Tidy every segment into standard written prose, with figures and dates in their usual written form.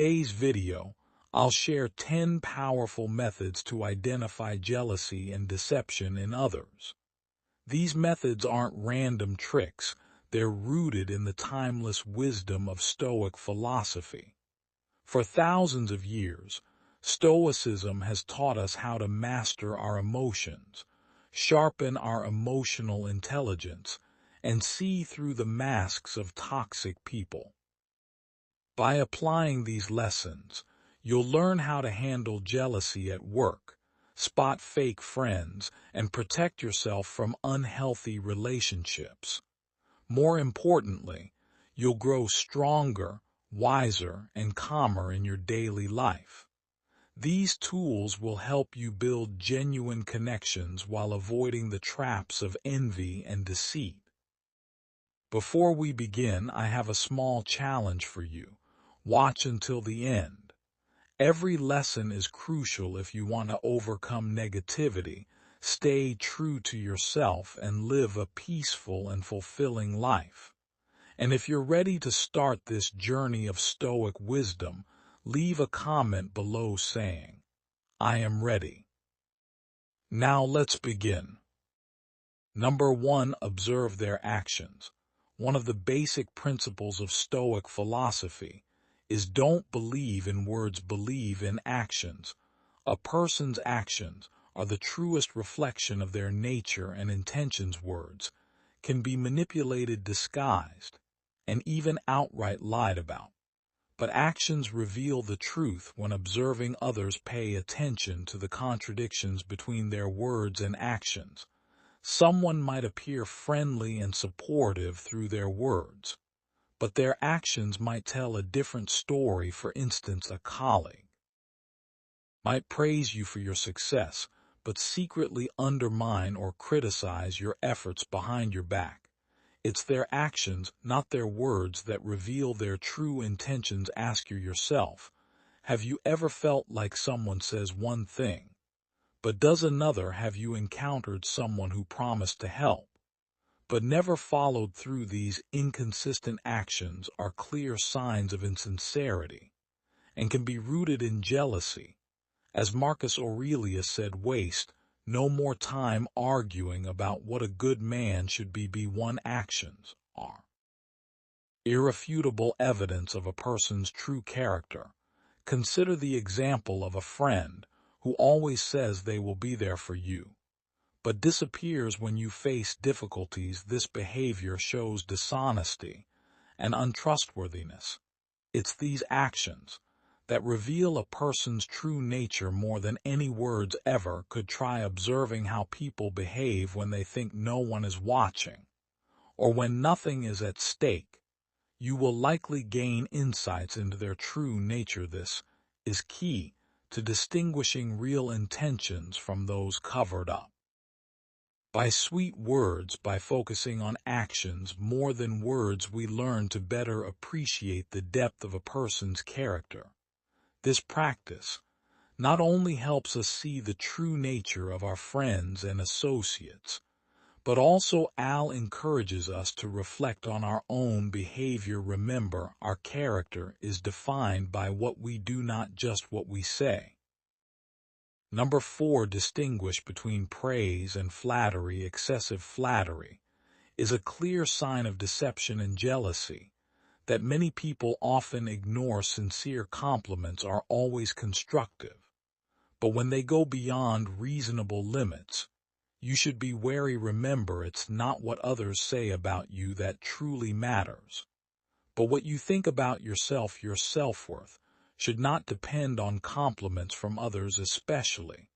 Today's video, I'll share 10 powerful methods to identify jealousy and deception in others. These methods aren't random tricks, they're rooted in the timeless wisdom of Stoic philosophy. For thousands of years, Stoicism has taught us how to master our emotions, sharpen our emotional intelligence, and see through the masks of toxic people. By applying these lessons, you'll learn how to handle jealousy at work, spot fake friends, and protect yourself from unhealthy relationships. More importantly, you'll grow stronger, wiser, and calmer in your daily life. These tools will help you build genuine connections while avoiding the traps of envy and deceit. Before we begin, I have a small challenge for you. Watch until the end. Every lesson is crucial if you want to overcome negativity, stay true to yourself, and live a peaceful and fulfilling life. And if you're ready to start this journey of Stoic wisdom, leave a comment below saying, "I am ready." Now let's begin. Number 1. Observe their actions. One of the basic principles of Stoic philosophy is don't believe in words, believe in actions. A person's actions are the truest reflection of their nature and intentions. Words can be manipulated, disguised, and even outright lied about. But actions reveal the truth. When observing others, pay attention to the contradictions between their words and actions. Someone might appear friendly and supportive through their words, but their actions might tell a different story. For instance, a colleague might praise you for your success, but secretly undermine or criticize your efforts behind your back. It's their actions, not their words, that reveal their true intentions. Ask yourself, have you ever felt like someone says one thing, but does another? Have you encountered someone who promised to help, but never followed through? These inconsistent actions are clear signs of insincerity and can be rooted in jealousy. As Marcus Aurelius said, waste no more time arguing about what a good man should be. B1. Actions are irrefutable evidence of a person's true character. Consider the example of a friend who always says they will be there for you, but disappears when you face difficulties. This behavior shows dishonesty and untrustworthiness. It's these actions that reveal a person's true nature more than any words ever could. Try observing how people behave when they think no one is watching, or when nothing is at stake. You will likely gain insights into their true nature. This is key to distinguishing real intentions from those covered up by sweet words. By focusing on actions more than words, we learn to better appreciate the depth of a person's character. This practice not only helps us see the true nature of our friends and associates, but also encourages us to reflect on our own behavior. Remember, our character is defined by what we do, not just what we say. Number 4. Distinguish between praise and flattery. Excessive flattery is a clear sign of deception and jealousy that many people often ignore. Sincere compliments are always constructive, but when they go beyond reasonable limits, you should be wary. Remember, it's not what others say about you that truly matters, but what you think about yourself. Your self-worth should not depend on compliments from others, especially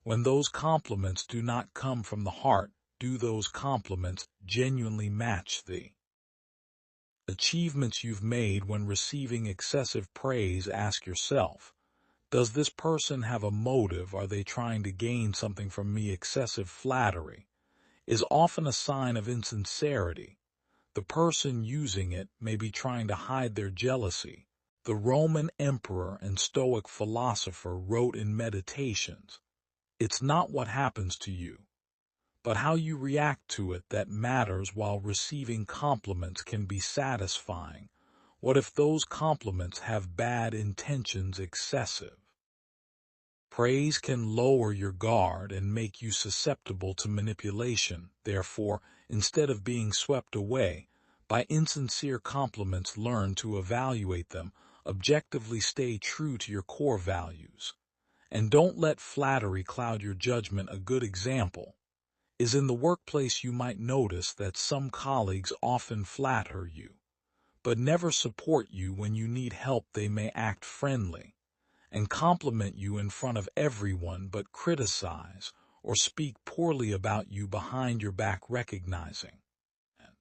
when those compliments do not come from the heart. Do those compliments genuinely match the achievements you've made? When receiving excessive praise, ask yourself, does this person have a motive? Are they trying to gain something from me? Excessive flattery is often a sign of insincerity. The person using it may be trying to hide their jealousy. The Roman emperor and Stoic philosopher wrote in Meditations, "It's not what happens to you, but how you react to it that matters." While receiving compliments can be satisfying, What if those compliments have bad intentions excessive? Praise can lower your guard and make you susceptible to manipulation. Therefore, instead of being swept away by insincere compliments, learn to evaluate them, objectively stay true to your core values, and don't let flattery cloud your judgment. A good example is in the workplace. You might notice that some colleagues often flatter you, but never support you when you need help. They may act friendly and compliment you in front of everyone, but criticize or speak poorly about you behind your back. Recognizing and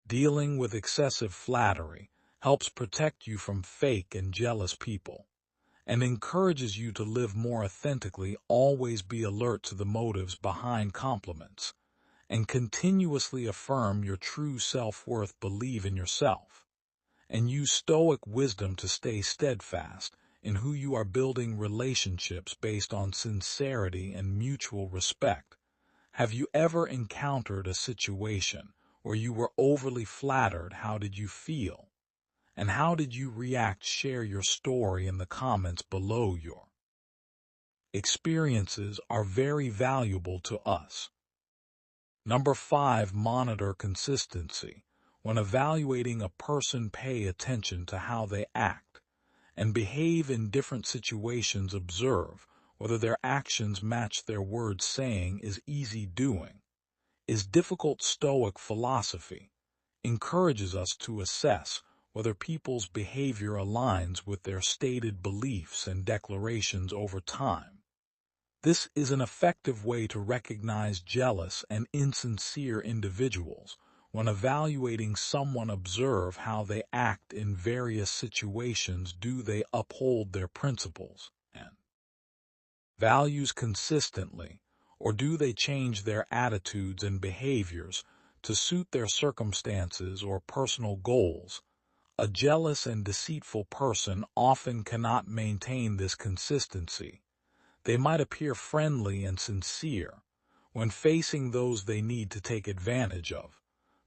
dealing with excessive flattery helps protect you from fake and jealous people and encourages you to live more authentically. Always be alert to the motives behind compliments and continuously affirm your true self-worth. Believe in yourself and use Stoic wisdom to stay steadfast in who you are, building relationships based on sincerity and mutual respect. Have you ever encountered a situation where you were overly flattered? How did you feel? And how did you react? Share your story in the comments below. Your experiences are very valuable to us. Number 5, monitor consistency. When evaluating a person, pay attention to how they act and behave in different situations. Observe whether their actions match their words. Saying is easy, doing is difficult. Stoic philosophy encourages us to assess whether people's behavior aligns with their stated beliefs and declarations over time. This is an effective way to recognize jealous and insincere individuals. When evaluating someone, observe how they act in various situations. Do they uphold their principles and values consistently, or do they change their attitudes and behaviors to suit their circumstances or personal goals? A jealous and deceitful person often cannot maintain this consistency. They might appear friendly and sincere when facing those they need to take advantage of,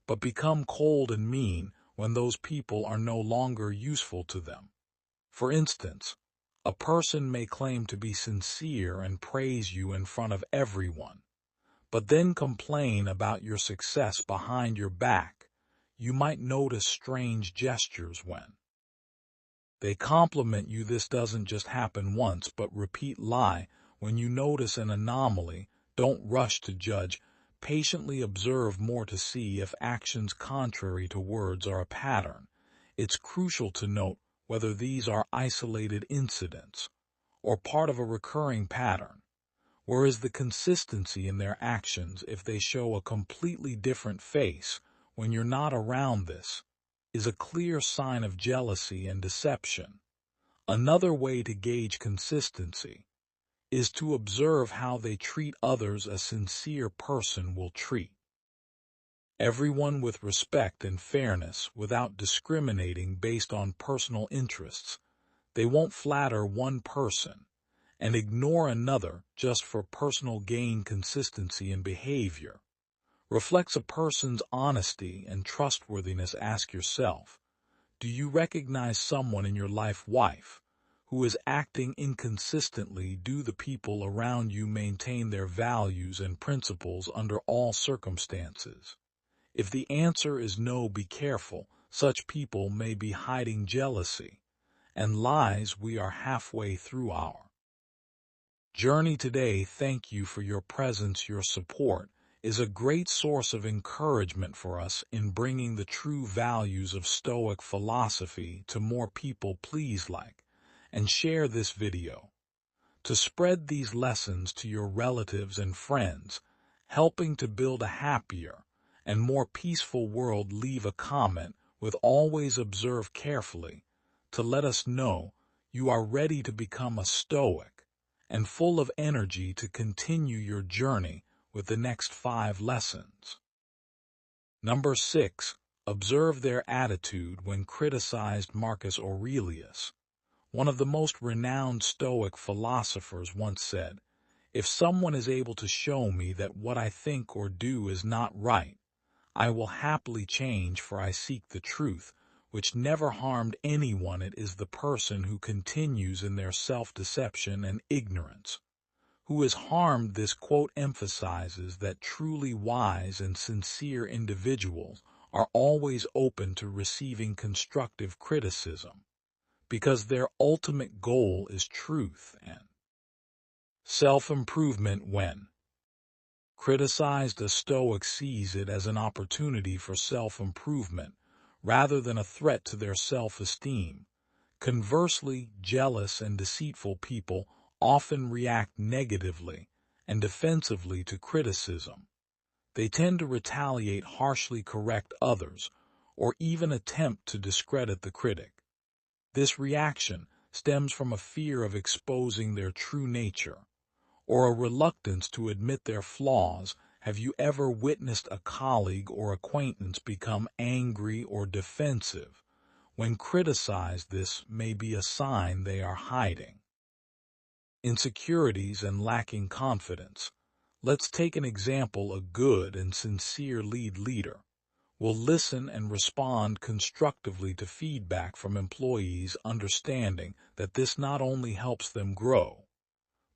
but become cold and mean when those people are no longer useful to them. For instance, a person may claim to be sincere and praise you in front of everyone, but then complain about your success behind your back. You might notice strange gestures when they compliment you. This doesn't just happen once, but repeat. Lie. When you notice an anomaly, don't rush to judge. Patiently observe more to see if actions contrary to words are a pattern. It's crucial to note whether these are isolated incidents or part of a recurring pattern. Where is the consistency in their actions? If they show a completely different face when you're not around, this is a clear sign of jealousy and deception. Another way to gauge consistency is to observe how they treat others. A sincere person will treat everyone with respect and fairness without discriminating based on personal interests. They won't flatter one person and ignore another just for personal gain. Consistency in behavior reflects a person's honesty and trustworthiness. Ask yourself, do you recognize someone in your life, who is acting inconsistently? Do the people around you maintain their values and principles under all circumstances? If the answer is no, be careful. Such people may be hiding jealousy and lies. We are halfway through our journey today. Thank you for your presence. Your support is a great source of encouragement for us in bringing the true values of Stoic philosophy to more people. Please like and share this video to spread these lessons to your relatives and friends, helping to build a happier and more peaceful world. Leave a comment with always observe carefully to let us know you are ready to become a Stoic and full of energy to continue your journey with the next 5 lessons. Number 6. Observe their attitude when criticized. Marcus Aurelius, one of the most renowned Stoic philosophers, once said, "If someone is able to show me that what I think or do is not right, I will happily change, for I seek the truth." which never harmed anyone. It is the person who continues in their self-deception and ignorance. Who is harmed. This quote emphasizes that truly wise and sincere individuals are always open to receiving constructive criticism, because their ultimate goal is truth and self-improvement. When criticized, a Stoic sees it as an opportunity for self-improvement rather than a threat to their self-esteem. Conversely, jealous and deceitful people often react negatively and defensively to criticism. They tend to retaliate, harshly correct others, or even attempt to discredit the critic. This reaction stems from a fear of exposing their true nature, or a reluctance to admit their flaws. Have you ever witnessed a colleague or acquaintance become angry or defensive when criticized? This may be a sign they are hiding insecurities and lacking confidence. Let's take an example. A good and sincere leader will listen and respond constructively to feedback from employees, understanding that this not only helps them grow,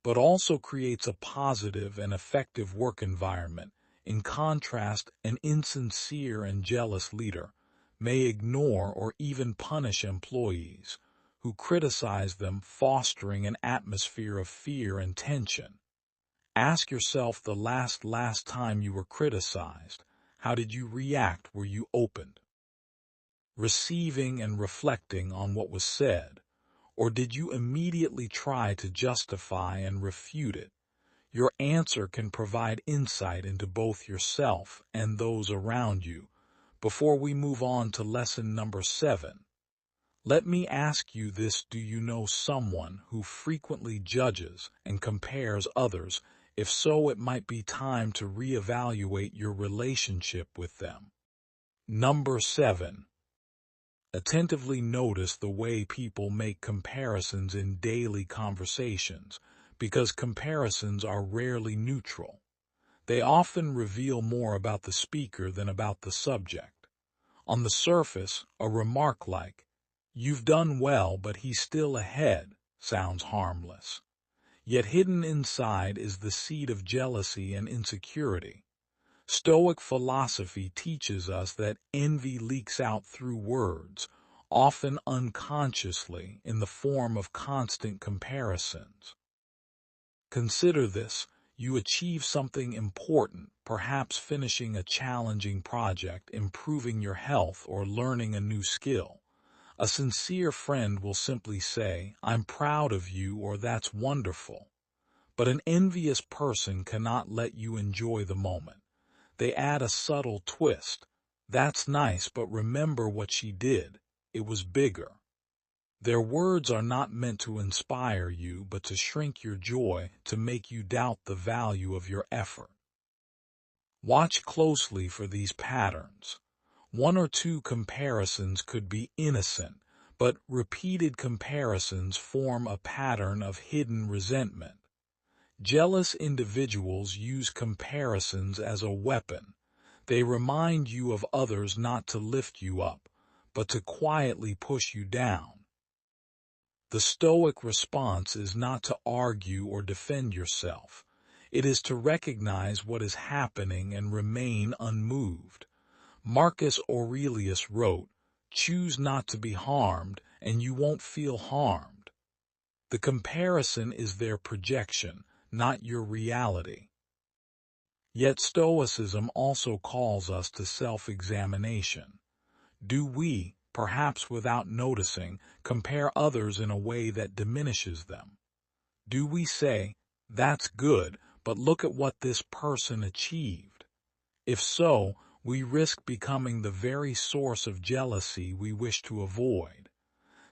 but also creates a positive and effective work environment. In contrast, an insincere and jealous leader may ignore or even punish employees who criticize them, fostering an atmosphere of fear and tension. Ask yourself, the last time you were criticized, how did you react? Were you open, receiving and reflecting on what was said? Or did you immediately try to justify and refute it? Your answer can provide insight into both yourself and those around you. Before we move on to lesson number 7, let me ask you this: do you know someone who frequently judges and compares others? If so, it might be time to reevaluate your relationship with them. Number 7. Attentively notice the way people make comparisons in daily conversations, because comparisons are rarely neutral. They often reveal more about the speaker than about the subject. On the surface, a remark like, "You've done well, but he's still ahead," sounds harmless. Yet hidden inside is the seed of jealousy and insecurity. Stoic philosophy teaches us that envy leaks out through words, often unconsciously, in the form of constant comparisons. Consider this: you achieve something important, perhaps finishing a challenging project, improving your health, or learning a new skill. A sincere friend will simply say, "I'm proud of you," or "That's wonderful." But an envious person cannot let you enjoy the moment. They add a subtle twist: "That's nice, but remember what she did. It was bigger." Their words are not meant to inspire you, but to shrink your joy, to make you doubt the value of your effort. Watch closely for these patterns. One or two comparisons could be innocent, but repeated comparisons form a pattern of hidden resentment. Jealous individuals use comparisons as a weapon. They remind you of others not to lift you up, but to quietly push you down. The Stoic response is not to argue or defend yourself. It is to recognize what is happening and remain unmoved. Marcus Aurelius wrote, "Choose not to be harmed, and you won't feel harmed." The comparison is their projection, not your reality. Yet Stoicism also calls us to self-examination. Do we, perhaps without noticing, compare others in a way that diminishes them? Do we say, "That's good, but look at what this person achieved"? If so, we risk becoming the very source of jealousy we wish to avoid.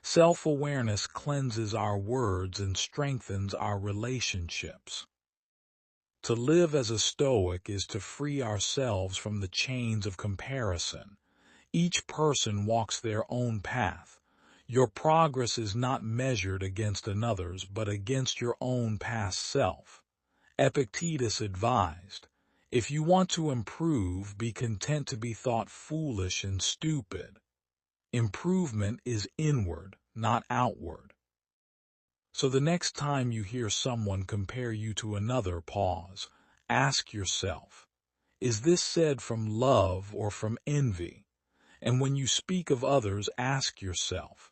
Self-awareness cleanses our words and strengthens our relationships. To live as a Stoic is to free ourselves from the chains of comparison. Each person walks their own path. Your progress is not measured against another's, but against your own past self. Epictetus advised, "If you want to improve, be content to be thought foolish and stupid." Improvement is inward, not outward. So the next time you hear someone compare you to another, pause. Ask yourself, is this said from love or from envy? And when you speak of others, ask yourself,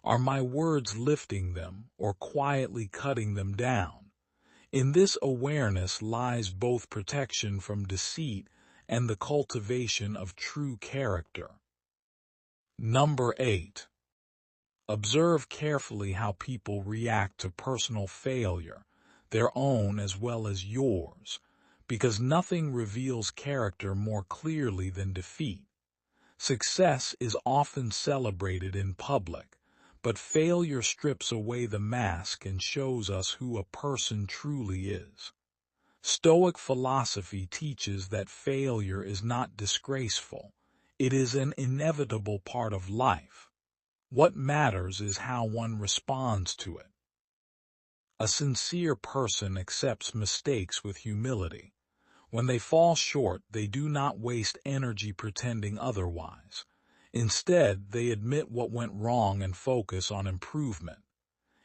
are my words lifting them or quietly cutting them down? In this awareness lies both protection from deceit and the cultivation of true character. Number 8. Observe carefully how people react to personal failure, their own as well as yours, because nothing reveals character more clearly than defeat. Success is often celebrated in public, but failure strips away the mask and shows us who a person truly is. Stoic philosophy teaches that failure is not disgraceful. It is an inevitable part of life. What matters is how one responds to it. A sincere person accepts mistakes with humility. When they fall short, they do not waste energy pretending otherwise. Instead, they admit what went wrong and focus on improvement.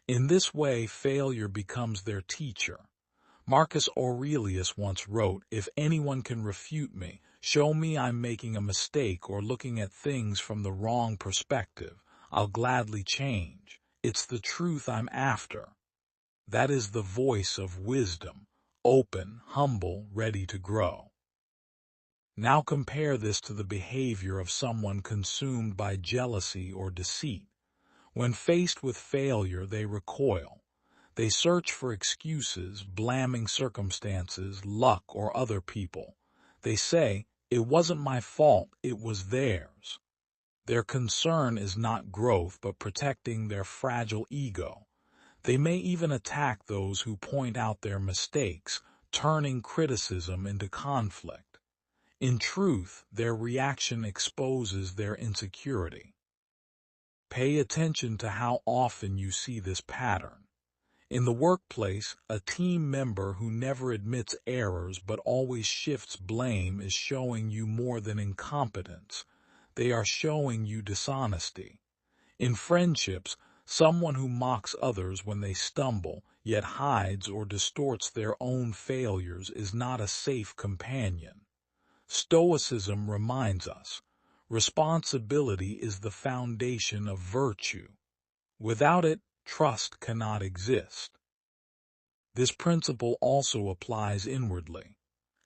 In this way, failure becomes their teacher. Marcus Aurelius once wrote, "If anyone can refute me, show me I'm making a mistake or looking at things from the wrong perspective, I'll gladly change. It's the truth I'm after." That is the voice of wisdom, open, humble, ready to grow. Now compare this to the behavior of someone consumed by jealousy or deceit. When faced with failure, they recoil. They search for excuses, blaming circumstances, luck, or other people. They say, "It wasn't my fault, it was theirs." Their concern is not growth, but protecting their fragile ego. They may even attack those who point out their mistakes, turning criticism into conflict. In truth, their reaction exposes their insecurity. Pay attention to how often you see this pattern. In the workplace, a team member who never admits errors but always shifts blame is showing you more than incompetence. They are showing you dishonesty. In friendships, someone who mocks others when they stumble, yet hides or distorts their own failures is not a safe companion. Stoicism reminds us, responsibility is the foundation of virtue. Without it, trust cannot exist. This principle also applies inwardly.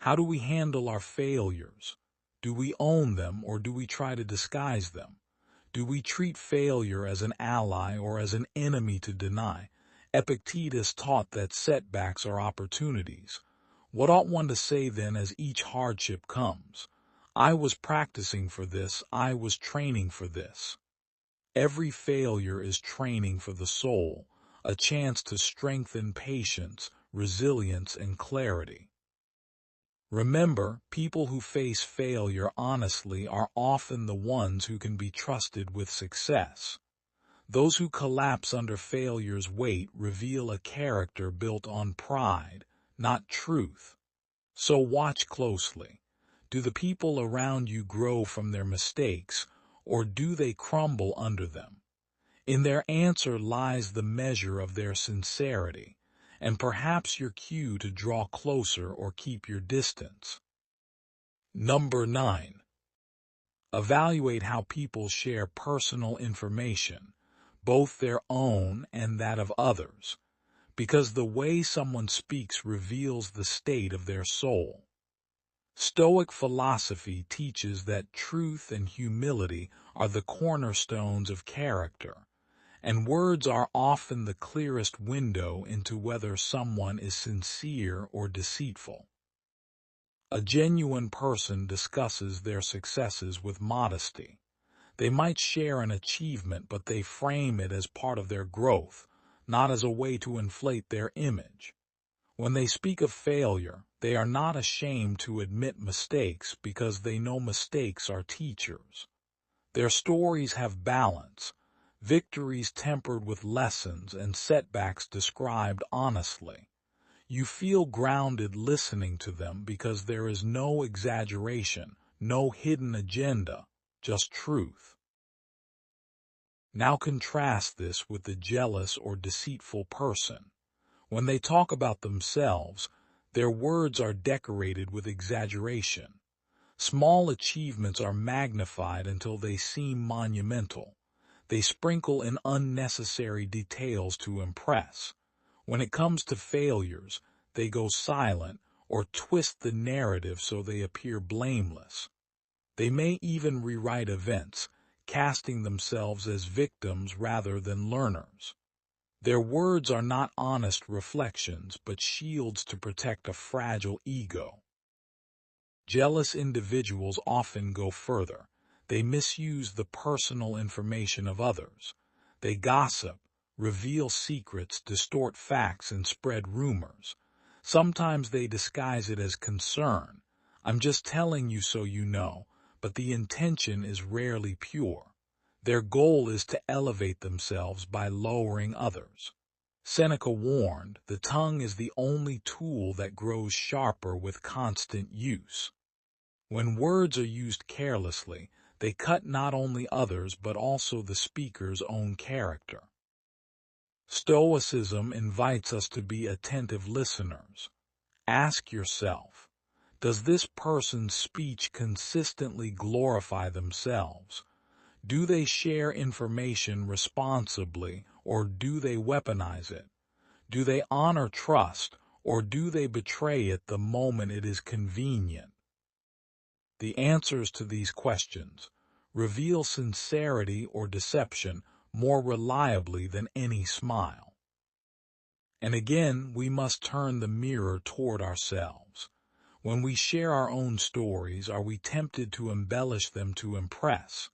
How do we handle our failures? Do we own them or do we try to disguise them? Do we treat failure as an ally or as an enemy to deny? Epictetus taught that setbacks are opportunities. What ought one to say then as each hardship comes? I was practicing for this, I was training for this. Every failure is training for the soul, a chance to strengthen patience, resilience, and clarity. Remember, people who face failure honestly are often the ones who can be trusted with success. Those who collapse under failure's weight reveal a character built on pride, not truth. So watch closely. Do the people around you grow from their mistakes, or do they crumble under them? In their answer lies the measure of their sincerity, and perhaps your cue to draw closer or keep your distance. Number 9. Evaluate how people share personal information, both their own and that of others, because the way someone speaks reveals the state of their soul. Stoic philosophy teaches that truth and humility are the cornerstones of character, and words are often the clearest window into whether someone is sincere or deceitful. A genuine person discusses their successes with modesty. They might share an achievement, but they frame it as part of their growth, not as a way to inflate their image. When they speak of failure, they are not ashamed to admit mistakes because they know mistakes are teachers. Their stories have balance, victories tempered with lessons and setbacks described honestly. You feel grounded listening to them because there is no exaggeration, no hidden agenda, just truth. Now contrast this with the jealous or deceitful person. When they talk about themselves, their words are decorated with exaggeration. Small achievements are magnified until they seem monumental. They sprinkle in unnecessary details to impress. When it comes to failures, they go silent or twist the narrative so they appear blameless. They may even rewrite events, casting themselves as victims rather than learners. Their words are not honest reflections, but shields to protect a fragile ego. Jealous individuals often go further. They misuse the personal information of others. They gossip, reveal secrets, distort facts, and spread rumors. Sometimes they disguise it as concern. I'm just telling you so you know, but the intention is rarely pure. Their goal is to elevate themselves by lowering others. Seneca warned, the tongue is the only tool that grows sharper with constant use. When words are used carelessly, they cut not only others but also the speaker's own character. Stoicism invites us to be attentive listeners. Ask yourself, does this person's speech consistently glorify themselves? Do they share information responsibly, or do they weaponize it? Do they honor trust, or do they betray it the moment it is convenient? The answers to these questions reveal sincerity or deception more reliably than any smile. And again, we must turn the mirror toward ourselves. When we share our own stories, are we tempted to embellish them to impress?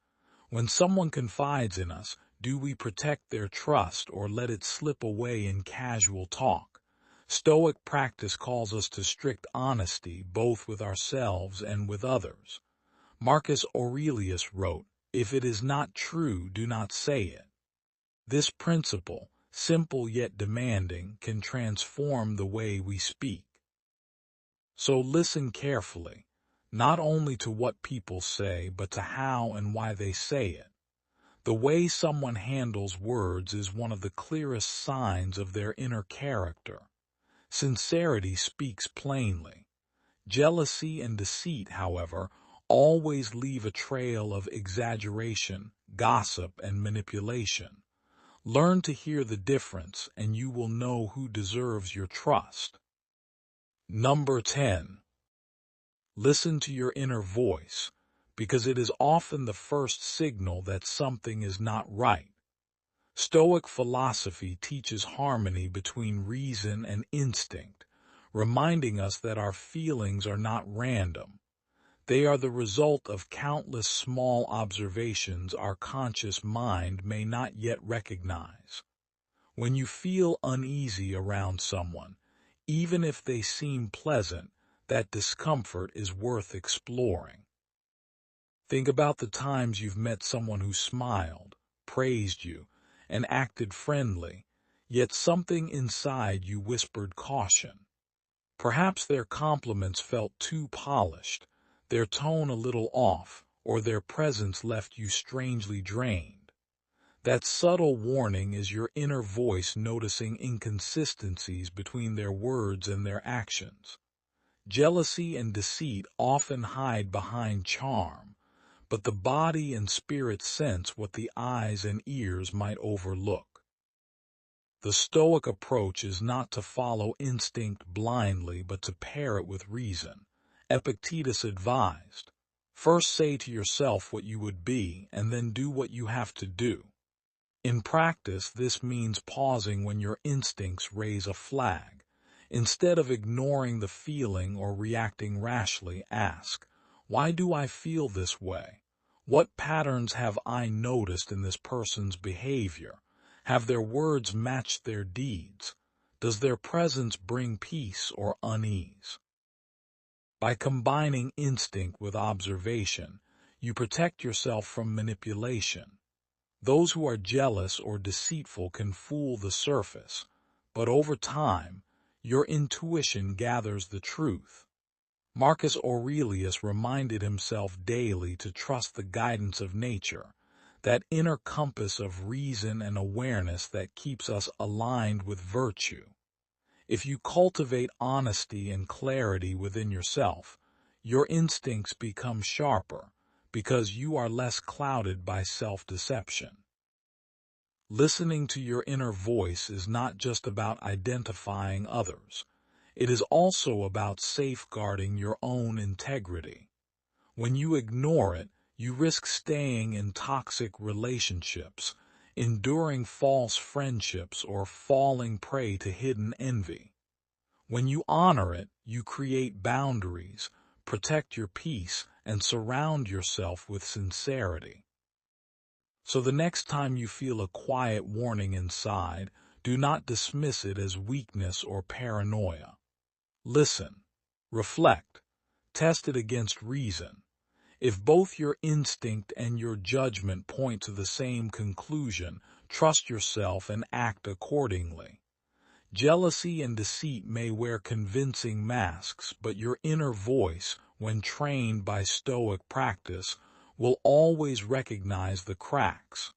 When someone confides in us, do we protect their trust or let it slip away in casual talk? Stoic practice calls us to strict honesty, both with ourselves and with others. Marcus Aurelius wrote, "If it is not true, do not say it." This principle, simple yet demanding, can transform the way we speak. So listen carefully, not only to what people say, but to how and why they say it. The way someone handles words is one of the clearest signs of their inner character. Sincerity speaks plainly. Jealousy and deceit, however, always leave a trail of exaggeration, gossip, and manipulation. Learn to hear the difference, and you will know who deserves your trust. Number 10. Listen to your inner voice, because it is often the first signal that something is not right. Stoic philosophy teaches harmony between reason and instinct, reminding us that our feelings are not random. They are the result of countless small observations our conscious mind may not yet recognize. When you feel uneasy around someone, even if they seem pleasant, that discomfort is worth exploring. Think about the times you've met someone who smiled, praised you, and acted friendly, yet something inside you whispered caution. Perhaps their compliments felt too polished, their tone a little off, or their presence left you strangely drained. That subtle warning is your inner voice noticing inconsistencies between their words and their actions. Jealousy and deceit often hide behind charm, but the body and spirit sense what the eyes and ears might overlook. The Stoic approach is not to follow instinct blindly, but to pair it with reason. Epictetus advised, "First say to yourself what you would be, and then do what you have to do." In practice, this means pausing when your instincts raise a flag. Instead of ignoring the feeling or reacting rashly, ask, "Why do I feel this way? What patterns have I noticed in this person's behavior? Have their words matched their deeds? Does their presence bring peace or unease?" By combining instinct with observation, you protect yourself from manipulation. Those who are jealous or deceitful can fool the surface, but over time, your intuition gathers the truth. Marcus Aurelius reminded himself daily to trust the guidance of nature. that inner compass of reason and awareness that keeps us aligned with virtue. If you cultivate honesty and clarity within yourself, your instincts become sharper because you are less clouded by self-deception. Listening to your inner voice is not just about identifying others. It is also about safeguarding your own integrity. When you ignore it, you risk staying in toxic relationships, enduring false friendships, or falling prey to hidden envy. When you honor it, you create boundaries, protect your peace, and surround yourself with sincerity. So the next time you feel a quiet warning inside, do not dismiss it as weakness or paranoia. Listen, reflect, test it against reason. If both your instinct and your judgment point to the same conclusion, trust yourself and act accordingly. Jealousy and deceit may wear convincing masks, but your inner voice, when trained by Stoic practice, will always recognize the cracks.